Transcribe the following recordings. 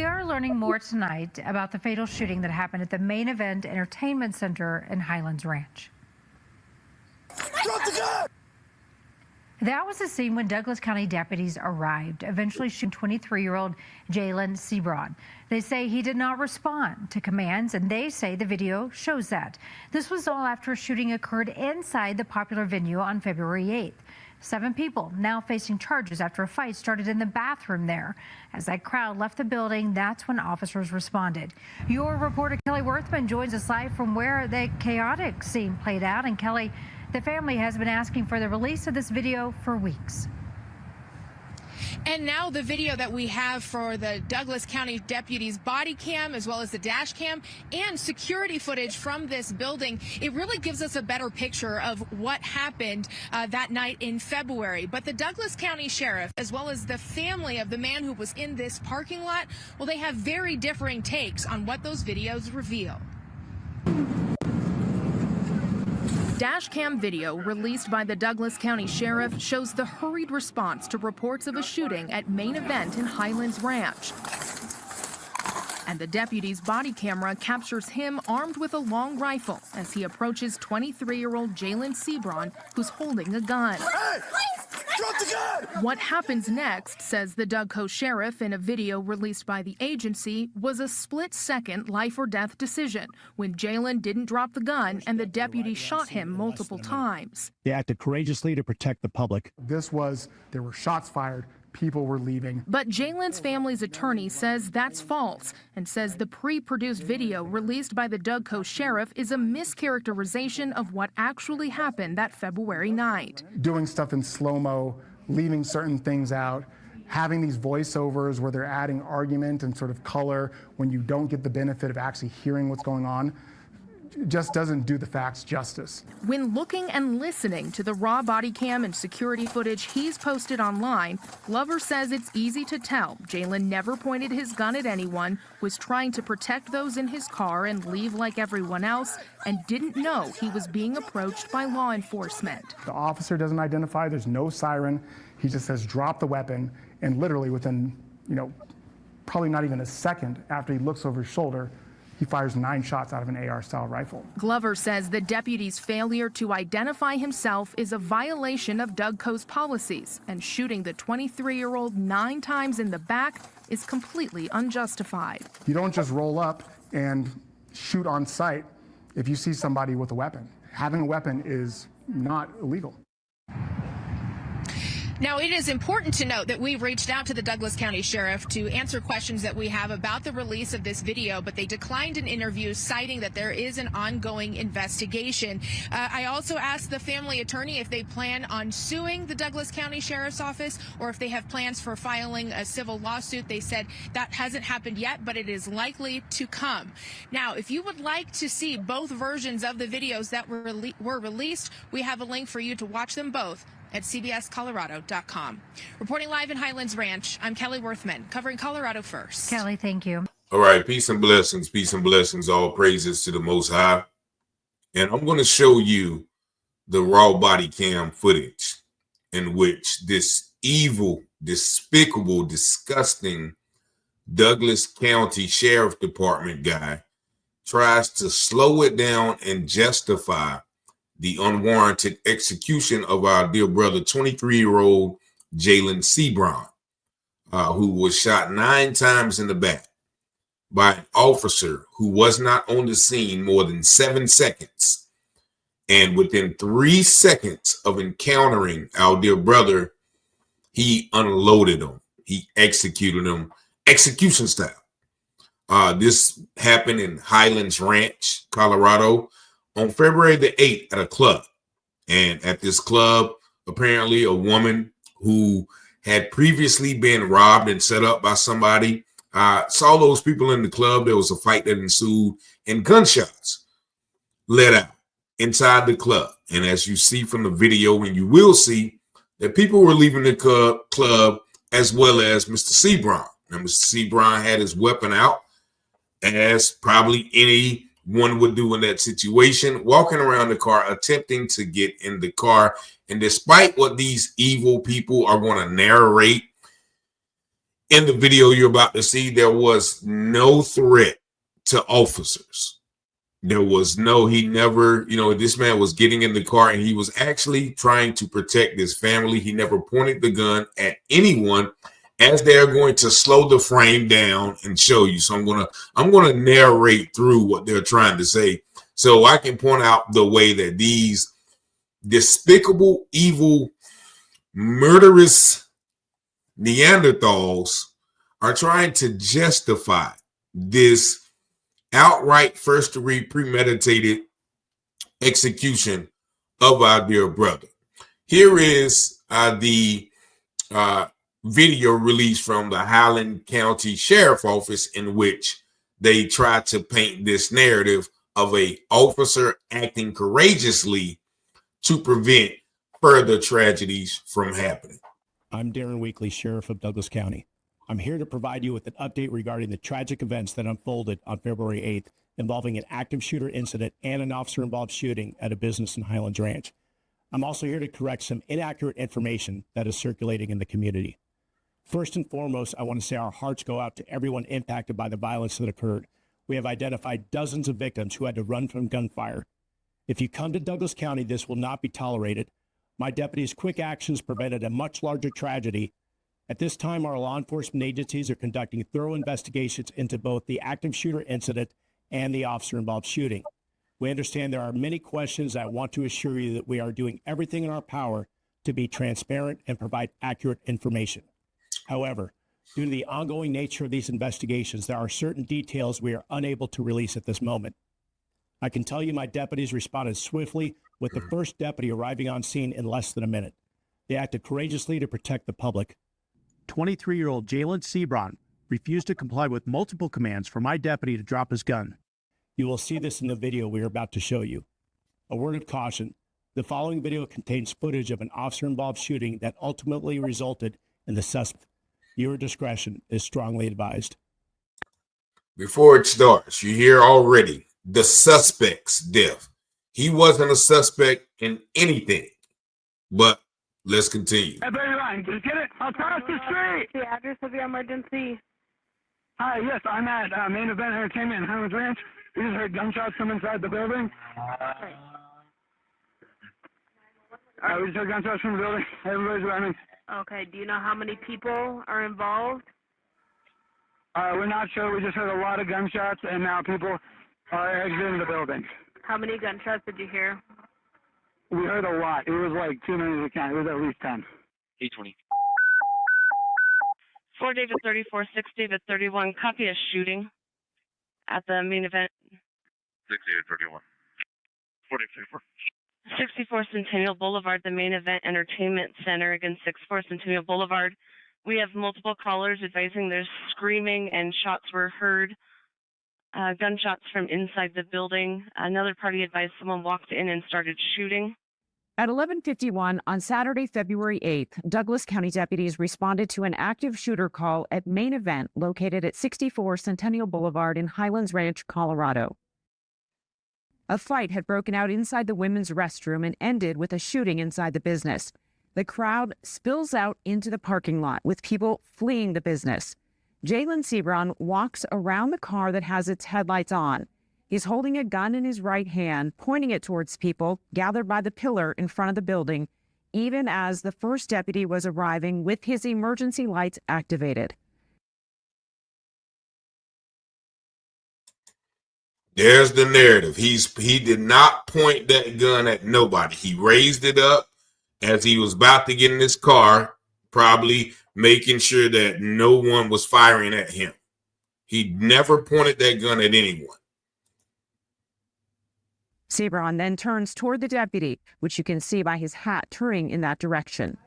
are learning more tonight about the fatal shooting that happened at the Main Event Entertainment Center in Highlands Ranch. Drop the gun! That was the scene when Douglas County deputies arrived, eventually shooting 23-year-old Jalin Seabron. They say he did not respond to commands, and they say the video shows that. This was all after a shooting occurred inside the popular venue on February 8th. 7 people now facing charges after a fight started in the bathroom there. As that crowd left the building, that's when officers responded. Your reporter Kelly Worthman joins us live from where the chaotic scene played out. And Kelly, the family has been asking for the release of this video for weeks. And now the video that we have for the Douglas County deputies' body cam, as well as the dash cam and security footage from this building, it really gives us a better picture of what happened that night in February. But the Douglas County Sheriff, as well as the family of the man who was in this parking lot, well, they have very differing takes on what those videos reveal. Dash cam video released by the Douglas County Sheriff shows the hurried response to reports of a shooting at Main Event in Highlands Ranch. And the deputy's body camera captures him armed with a long rifle as he approaches 23-year-old Jalin Seabron, who's holding a gun. Hey! Drop the gun! What happens next, says the Dougco sheriff in a video released by the agency, was a split-second life-or-death decision when Jalin didn't drop the gun and the deputy shot him multiple times. They acted courageously to protect the public. There were shots fired. People were leaving. But Jalin's family's attorney says that's false and says the pre-produced video released by the Dougco sheriff is a mischaracterization of what actually happened that February night. Doing stuff in slow-mo, leaving certain things out, having these voiceovers where they're adding argument and sort of color when you don't get the benefit of actually hearing what's going on, just doesn't do the facts justice. When looking and listening to the raw body cam and security footage he's posted online, Glover says it's easy to tell Jalin never pointed his gun at anyone, was trying to protect those in his car and leave like everyone else, and didn't know he was being approached by law enforcement. The officer doesn't identify, there's no siren. He just says, drop the weapon, and literally within, probably not even a second after he looks over his shoulder, he fires 9 shots out of an AR-style rifle. Glover says the deputy's failure to identify himself is a violation of Dougco's policies, and shooting the 23-year-old 9 times in the back is completely unjustified. You don't just roll up and shoot on sight if you see somebody with a weapon. Having a weapon is not illegal. Now, it is important to note that we've reached out to the Douglas County Sheriff to answer questions that we have about the release of this video, but they declined an interview, citing that there is an ongoing investigation. I also asked the family attorney if they plan on suing the Douglas County Sheriff's Office or if they have plans for filing a civil lawsuit. They said that hasn't happened yet, but it is likely to come. Now, if you would like to see both versions of the videos that were released, we have a link for you to watch them both at cbscolorado.com. Reporting live in Highlands Ranch, I'm Kelly Worthman, covering Colorado First. Kelly, thank you. All right, peace and blessings, all praises to the Most High. And I'm going to show you the raw body cam footage in which this evil, despicable, disgusting Douglas County Sheriff Department guy tries to slow it down and justify the unwarranted execution of our dear brother, 23-year-old Jalin Seabron, who was shot 9 times in the back by an officer who was not on the scene more than 7 seconds. And within 3 seconds of encountering our dear brother, he unloaded him. He executed him, execution style. This happened in Highlands Ranch, Colorado, on February the 8th at a club. And at this club, apparently a woman who had previously been robbed and set up by somebody saw those people in the club. There was a fight that ensued and gunshots let out inside the club. And as you see from the video, and you will see that people were leaving the club as well as Mr. Seabron. And Mr. Seabron had his weapon out, as probably anyone would do in that situation, walking around the car, attempting to get in the car. And despite what these evil people are going to narrate In the video you're about to see, there was no threat to officers. There was no, he never, this man was getting in the car and he was actually trying to protect his family. He never pointed the gun at anyone, as they're going to slow the frame down and show you. So I'm gonna narrate through what they're trying to say, so I can point out the way that these despicable, evil, murderous Neanderthals are trying to justify this outright first-degree premeditated execution of our dear brother. Here is the video released from the Highland County Sheriff Office, in which they try to paint this narrative of a officer acting courageously to prevent further tragedies from happening. I'm Darren Weekly, Sheriff of Douglas County. I'm here to provide you with an update regarding the tragic events that unfolded on February 8th involving an active shooter incident and an officer-involved shooting at a business in Highlands Ranch. I'm also here to correct some inaccurate information that is circulating in the community. First and foremost, I want to say our hearts go out to everyone impacted by the violence that occurred. We have identified dozens of victims who had to run from gunfire. If you come to Douglas County, this will not be tolerated. My deputies' quick actions prevented a much larger tragedy. At this time, our law enforcement agencies are conducting thorough investigations into both the active shooter incident and the officer-involved shooting. We understand there are many questions. I want to assure you that we are doing everything in our power to be transparent and provide accurate information. However, due to the ongoing nature of these investigations, there are certain details we are unable to release at this moment. I can tell you my deputies responded swiftly, with the first deputy arriving on scene in less than a minute. They acted courageously to protect the public. 23-year-old Jalin Seabron refused to comply with multiple commands for my deputy to drop his gun. You will see this in the video we are about to show you. A word of caution: the following video contains footage of an officer-involved shooting that ultimately resulted in the suspect. Your discretion is strongly advised. Before it starts, you hear already the suspect's death. He wasn't a suspect in anything, but let's continue. Hey, baby line, did you get it? Across the street! The address of your emergency. Hi, yes, I'm at Main Event Entertainment in Highlands Ranch. We just heard gunshots from inside the building. We just heard gunshots from the building. Everybody's running. Okay, do you know how many people are involved? We're not sure. We just heard a lot of gunshots, and now people are exiting the building. How many gunshots did you hear? We heard a lot. It was like too many to count. It was at least 10. 820. 4 David 34, 6 David 31, copy a shooting at the Main Event. 6 David 31. 4 David 34. 64 Centennial Boulevard, the Main Event Entertainment Center. Again, 64 Centennial Boulevard. We have multiple callers advising there's screaming and shots were heard. Gunshots from inside the building. Another party advised someone walked in and started shooting. At 11:51 on Saturday, February 8th, Douglas County deputies responded to an active shooter call at Main Event located at 64 Centennial Boulevard in Highlands Ranch, Colorado. A fight had broken out inside the women's restroom and ended with a shooting inside the business. The crowd spills out into the parking lot with people fleeing the business. Jalin Seabron walks around the car that has its headlights on. He's holding a gun in his right hand, pointing it towards people gathered by the pillar in front of the building, even as the first deputy was arriving with his emergency lights activated. There's the narrative. He did not point that gun at nobody. He raised it up as he was about to get in his car, probably making sure that no one was firing at him. He never pointed that gun at anyone. Seabron then turns toward the deputy, which you can see by his hat turning in that direction.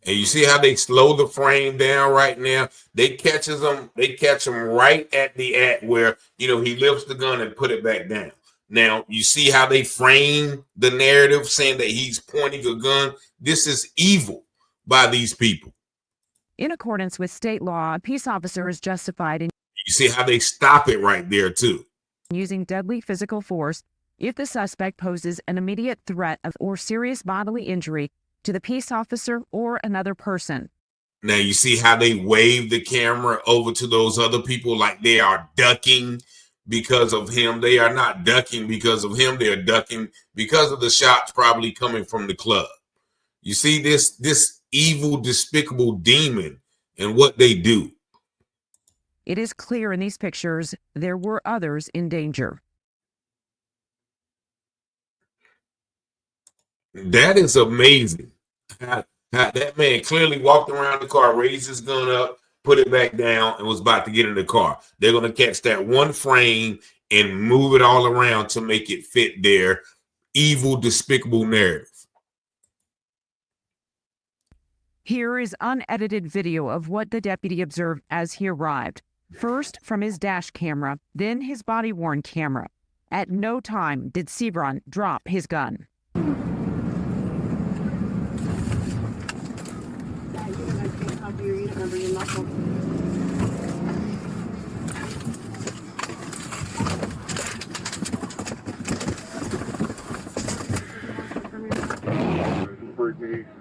And you see how they slow the frame down right now? They catch him right at the act where, he lifts the gun and put it back down. Now, you see how they frame the narrative saying that he's pointing a gun? This is evil by these people. In accordance with state law, a peace officer is justified in You see how they stop it right there, too. using deadly physical force if the suspect poses an immediate threat of or serious bodily injury to the peace officer or another person. Now you see how they wave the camera over to those other people like they are ducking because of him. They are not ducking because of him. They are ducking because of the shots probably coming from the club. You see this evil, despicable demon and what they do. It is clear in these pictures there were others in danger. That is amazing. How that man clearly walked around the car, raised his gun up, put it back down, and was about to get in the car. They're going to catch that one frame and move it all around to make it fit their evil, despicable narrative. Here is unedited video of what the deputy observed as he arrived. First from his dash camera, then his body-worn camera. At no time did Seabron drop his gun.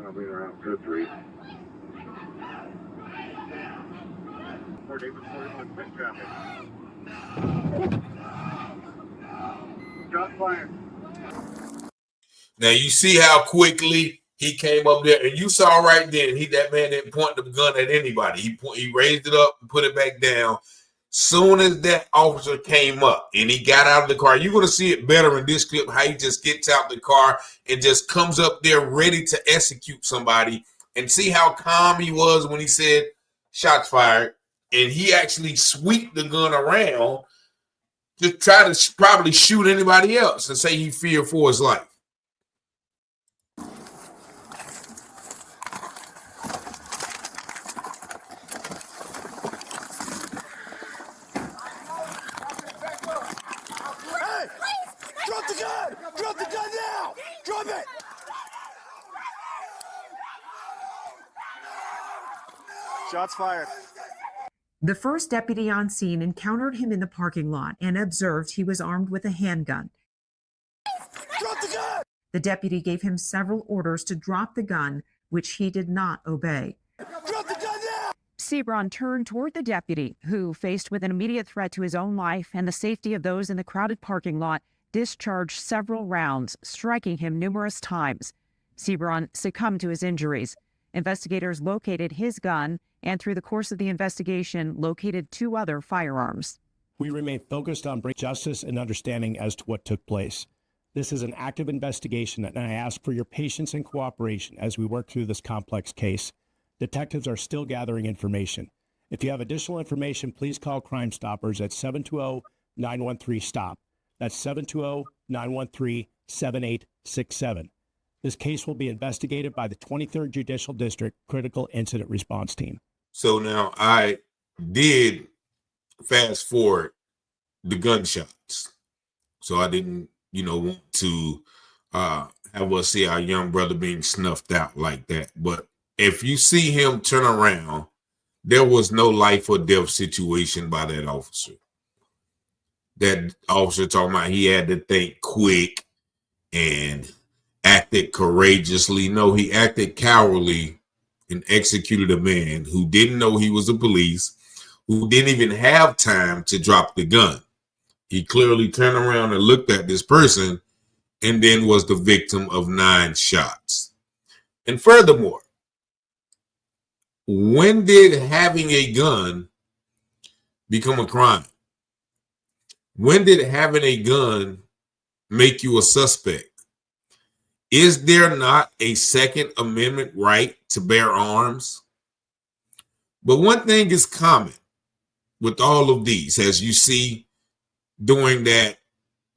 I'll be around 2-3. 41, quick traffic. Shot fired. Now you see how quickly he came up there, and you saw right then that man didn't point the gun at anybody. He raised it up and put it back down. Soon as that officer came up and he got out of the car, you're going to see it better in this clip, how he just gets out the car and just comes up there ready to execute somebody. And see how calm he was when he said, shots fired. And he actually sweeped the gun around to try to probably shoot anybody else and say he feared for his life. Drop the gun! Drop the gun now! Drop it! Shots fired. The first deputy on scene encountered him in the parking lot and observed he was armed with a handgun. Drop the gun! The deputy gave him several orders to drop the gun, which he did not obey. Drop the gun now! Seabron turned toward the deputy, who, faced with an immediate threat to his own life and the safety of those in the crowded parking lot, discharged several rounds, striking him numerous times. Seabron succumbed to his injuries. Investigators located his gun and, through the course of the investigation, located 2 other firearms. We remain focused on bringing justice and understanding as to what took place. This is an active investigation, and I ask for your patience and cooperation as we work through this complex case. Detectives are still gathering information. If you have additional information, please call Crime Stoppers at 720-913-STOP. That's 720-913-7867. This case will be investigated by the 23rd Judicial District Critical Incident Response Team. So now I did fast forward the gunshots. So I didn't, want to have us see our young brother being snuffed out like that. But if you see him turn around, there was no life or death situation by that officer. That officer talking about he had to think quick and acted courageously. No, he acted cowardly and executed a man who didn't know he was the police, who didn't even have time to drop the gun. He clearly turned around and looked at this person and then was the victim of 9 shots. And furthermore, when did having a gun become a crime? When did having a gun make you a suspect? Is there not a Second Amendment right to bear arms? But one thing is common with all of these, as you see during that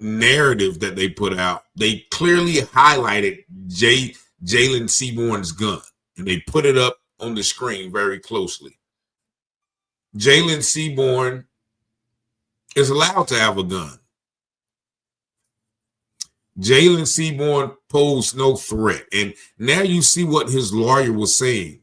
narrative that they put out, they clearly highlighted Jalin Seabron's gun, and they put it up on the screen very closely. Jalin Seabron is allowed to have a gun. Jalin Seabron posed no threat. And now you see what his lawyer was saying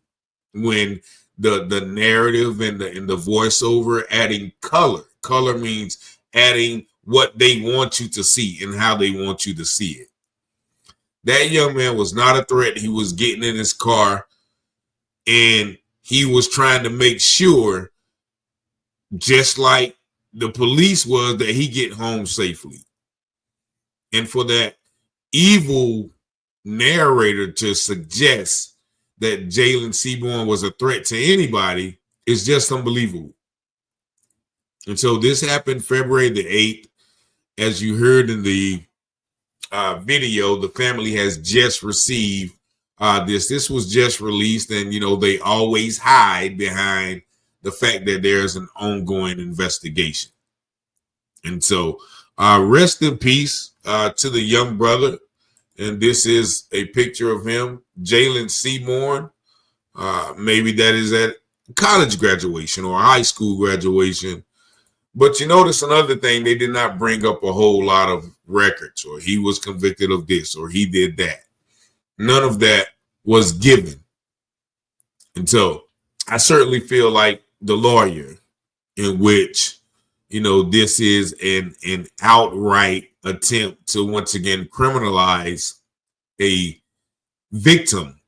when the narrative and the voiceover adding color. Color means adding what they want you to see and how they want you to see it. That young man was not a threat. He was getting in his car, and he was trying to make sure, just like the police was, that he get home safely. And for that evil narrator to suggest that Jalin Seabron was a threat to anybody is just unbelievable. And so this happened February the 8th. As you heard in the video, the family has just received this. This was just released, and, you know, they always hide behind the fact that there's an ongoing investigation. And so rest in peace to the young brother. And this is a picture of him, Jalin Seabron. Maybe that is at college graduation or high school graduation. But you notice another thing, they did not bring up a whole lot of records, or he was convicted of this, or he did that. None of that was given. And so I certainly feel like the lawyer, in which, you know, this is an outright attempt to once again criminalize a victim.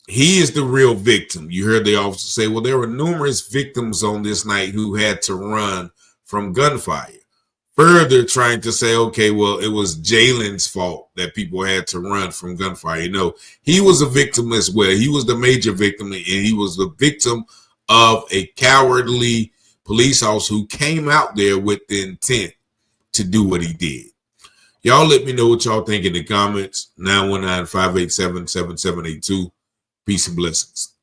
He is the real victim. You heard the officer say, well, there were numerous victims on this night who had to run from gunfire. Further trying to say, okay, well, it was Jalin's fault that people had to run from gunfire. You know, he was a victim as well. He was the major victim, and he was the victim of a cowardly police officer who came out there with the intent to do what he did. Y'all let me know what y'all think in the comments. 919-587-7782. Peace and blessings.